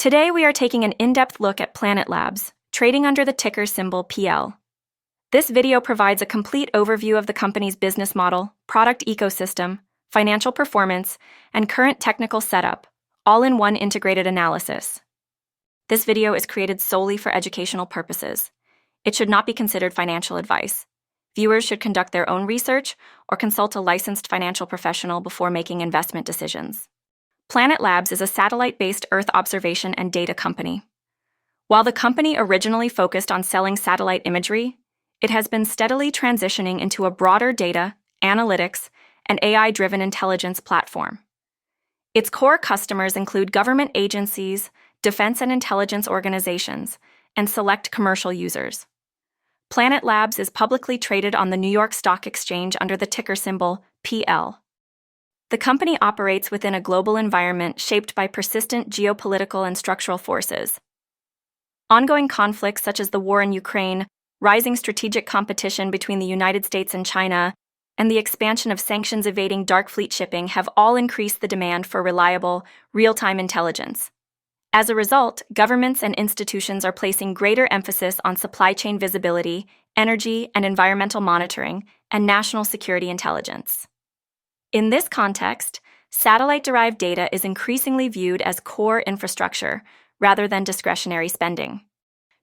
Today we are taking an in-depth look at Planet Labs, trading under the ticker symbol PL. This video provides a complete overview of the company's business model, product ecosystem, financial performance, and current technical setup, all in one integrated analysis. This video is created solely for educational purposes. It should not be considered financial advice. Viewers should conduct their own research or consult a licensed financial professional before making investment decisions. Planet Labs is a satellite-based Earth observation and data company. While the company originally focused on selling satellite imagery, it has been steadily transitioning into a broader data, analytics, and AI-driven intelligence platform. Its core customers include government agencies, defense and intelligence organizations, and select commercial users. Planet Labs is publicly traded on the New York Stock Exchange under the ticker symbol PL. The company operates within a global environment shaped by persistent geopolitical and structural forces. Ongoing conflicts such as the war in Ukraine, rising strategic competition between the United States and China, and the expansion of sanctions-evading dark fleet shipping have all increased the demand for reliable, real-time intelligence. As a result, governments and institutions are placing greater emphasis on supply chain visibility, energy and environmental monitoring, and national security intelligence. In this context, satellite-derived data is increasingly viewed as core infrastructure rather than discretionary spending.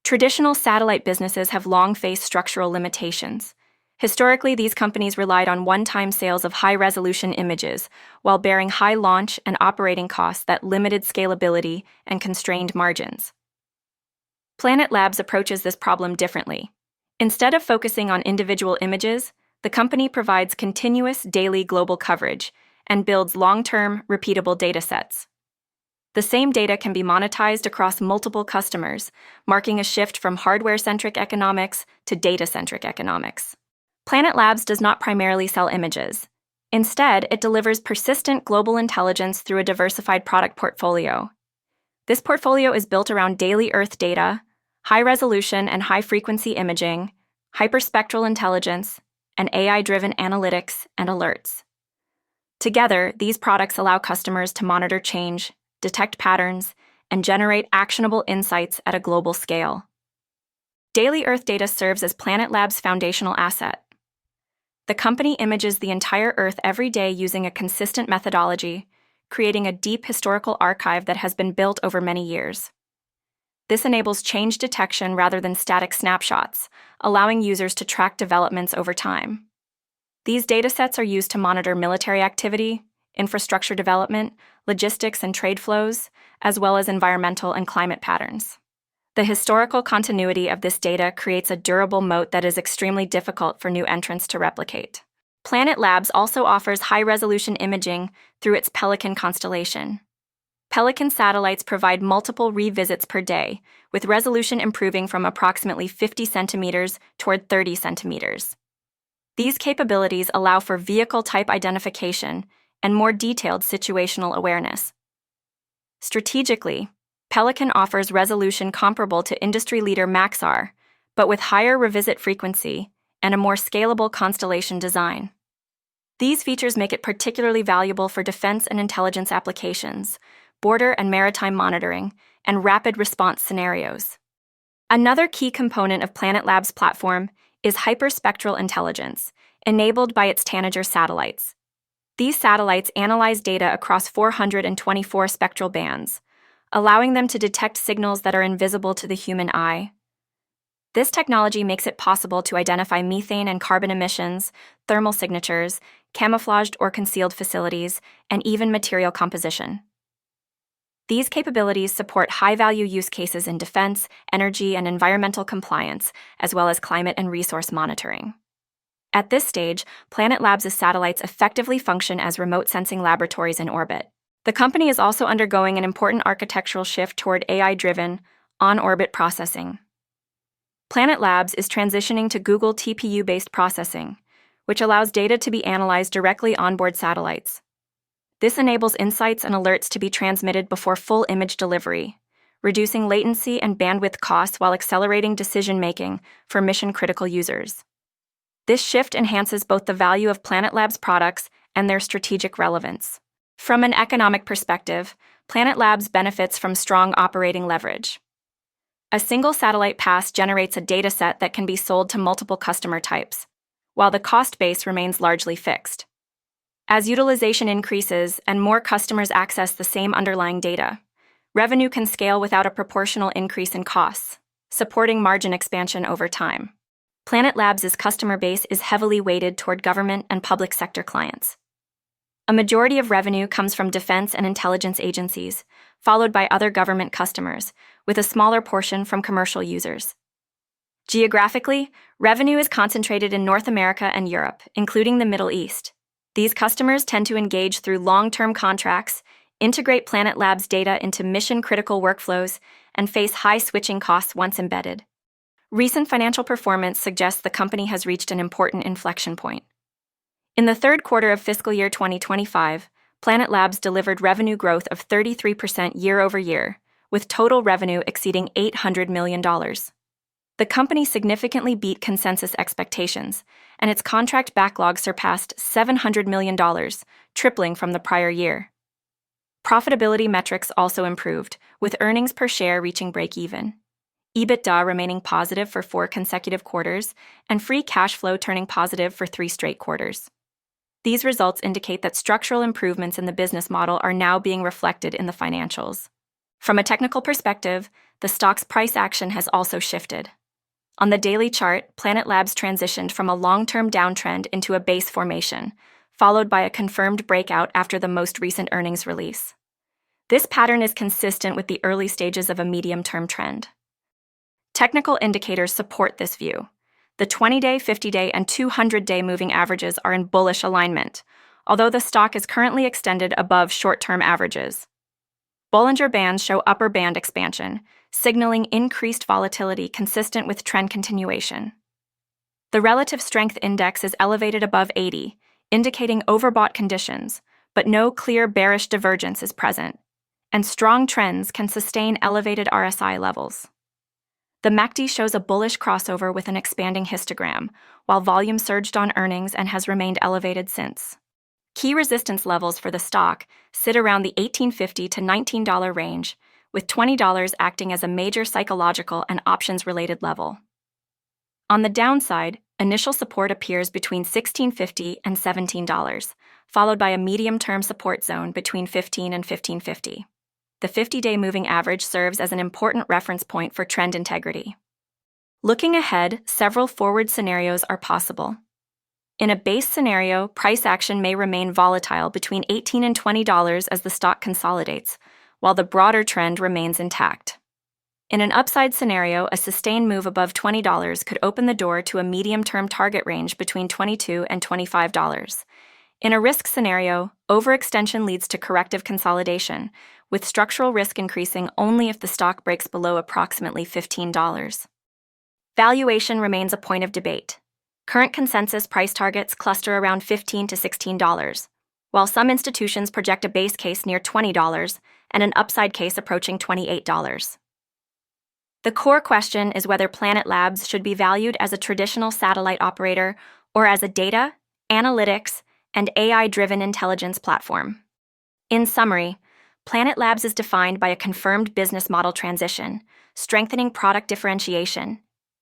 Traditional satellite businesses have long faced structural limitations. Historically, these companies relied on one-time sales of high-resolution images while bearing high launch and operating costs that limited scalability and constrained margins. Planet Labs approaches this problem differently. Instead of focusing on individual images, the company provides continuous daily global coverage and builds long-term, repeatable datasets. The same data can be monetized across multiple customers, marking a shift from hardware-centric economics to data-centric economics. Planet Labs does not primarily sell images. Instead, it delivers persistent global intelligence through a diversified product portfolio. This portfolio is built around daily Earth data, high-resolution and high-frequency imaging, hyperspectral intelligence, and AI-driven analytics and alerts. Together, these products allow customers to monitor change, detect patterns, and generate actionable insights at a global scale. Daily Earth data serves as Planet Labs' foundational asset. The company images the entire Earth every day using a consistent methodology, creating a deep historical archive that has been built over many years. This enables change detection rather than static snapshots, allowing users to track developments over time. These datasets are used to monitor military activity, infrastructure development, logistics and trade flows, as well as environmental and climate patterns. The historical continuity of this data creates a durable moat that is extremely difficult for new entrants to replicate. Planet Labs also offers high-resolution imaging through its Pelican constellation. Pelican satellites provide multiple revisits per day, with resolution improving from approximately 50 centimeters toward 30 centimeters. These capabilities allow for vehicle-type identification and more detailed situational awareness. Strategically, Pelican offers resolution comparable to industry leader Maxar, but with higher revisit frequency and a more scalable constellation design. These features make it particularly valuable for defense and intelligence applications, border and maritime monitoring, and rapid response scenarios. Another key component of Planet Labs' platform is hyperspectral intelligence, enabled by its Tanager satellites. These satellites analyze data across 424 spectral bands, allowing them to detect signals that are invisible to the human eye. This technology makes it possible to identify methane and carbon emissions, thermal signatures, camouflaged or concealed facilities, and even material composition. These capabilities support high-value use cases in defense, energy, and environmental compliance, as well as climate and resource monitoring. At this stage, Planet Labs' satellites effectively function as remote sensing laboratories in orbit. The company is also undergoing an important architectural shift toward AI-driven, on-orbit processing. Planet Labs is transitioning to Google TPU-based processing, which allows data to be analyzed directly onboard satellites. This enables insights and alerts to be transmitted before full image delivery, reducing latency and bandwidth costs while accelerating decision-making for mission-critical users. This shift enhances both the value of Planet Labs products and their strategic relevance. From an economic perspective, Planet Labs benefits from strong operating leverage. A single satellite pass generates a dataset that can be sold to multiple customer types, while the cost base remains largely fixed. As utilization increases and more customers access the same underlying data, revenue can scale without a proportional increase in costs, supporting margin expansion over time. Planet Labs' customer base is heavily weighted toward government and public sector clients. A majority of revenue comes from defense and intelligence agencies, followed by other government customers, with a smaller portion from commercial users. Geographically, revenue is concentrated in North America and Europe, including the Middle East. These customers tend to engage through long-term contracts, integrate Planet Labs data into mission-critical workflows, and face high switching costs once embedded. Recent financial performance suggests the company has reached an important inflection point. In the third quarter of fiscal year 2025, Planet Labs delivered revenue growth of 33% year-over-year, with total revenue exceeding $800 million. The company significantly beat consensus expectations, and its contract backlog surpassed $700 million, tripling from the prior year. Profitability metrics also improved, with earnings per share reaching break-even, EBITDA remaining positive for 4 consecutive quarters, and free cash flow turning positive for 3 straight quarters. These results indicate that structural improvements in the business model are now being reflected in the financials. From a technical perspective, the stock's price action has also shifted. On the daily chart, Planet Labs transitioned from a long-term downtrend into a base formation, followed by a confirmed breakout after the most recent earnings release. This pattern is consistent with the early stages of a medium-term trend. Technical indicators support this view. The 20-day, 50-day, and 200-day moving averages are in bullish alignment, although the stock is currently extended above short-term averages. Bollinger Bands show upper band expansion, signaling increased volatility consistent with trend continuation. The Relative Strength Index is elevated above 80, indicating overbought conditions, but no clear bearish divergence is present, and strong trends can sustain elevated RSI levels. The MACD shows a bullish crossover with an expanding histogram, while volume surged on earnings and has remained elevated since. Key resistance levels for the stock sit around the $18.50 to $19 range, with $20 acting as a major psychological and options-related level. On the downside, initial support appears between $16.50 and $17, followed by a medium-term support zone between $15 and $15.50. The 50-day moving average serves as an important reference point for trend integrity. Looking ahead, several forward scenarios are possible. In a base scenario, price action may remain volatile between $18 and $20 as the stock consolidates, while the broader trend remains intact. In an upside scenario, a sustained move above $20 could open the door to a medium-term target range between $22 and $25. In a risk scenario, overextension leads to corrective consolidation, with structural risk increasing only if the stock breaks below approximately $15. Valuation remains a point of debate. Current consensus price targets cluster around $15 to $16, while some institutions project a base case near $20 and an upside case approaching $28. The core question is whether Planet Labs should be valued as a traditional satellite operator or as a data, analytics, and AI-driven intelligence platform. In summary, Planet Labs is defined by a confirmed business model transition, strengthening product differentiation,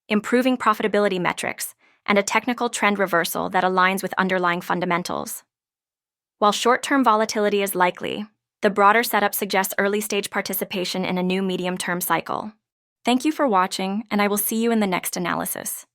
improving profitability metrics, and a technical trend reversal that aligns with underlying fundamentals. While short-term volatility is likely, the broader setup suggests early-stage participation in a new medium-term cycle. Thank you for watching, and I will see you in the next analysis.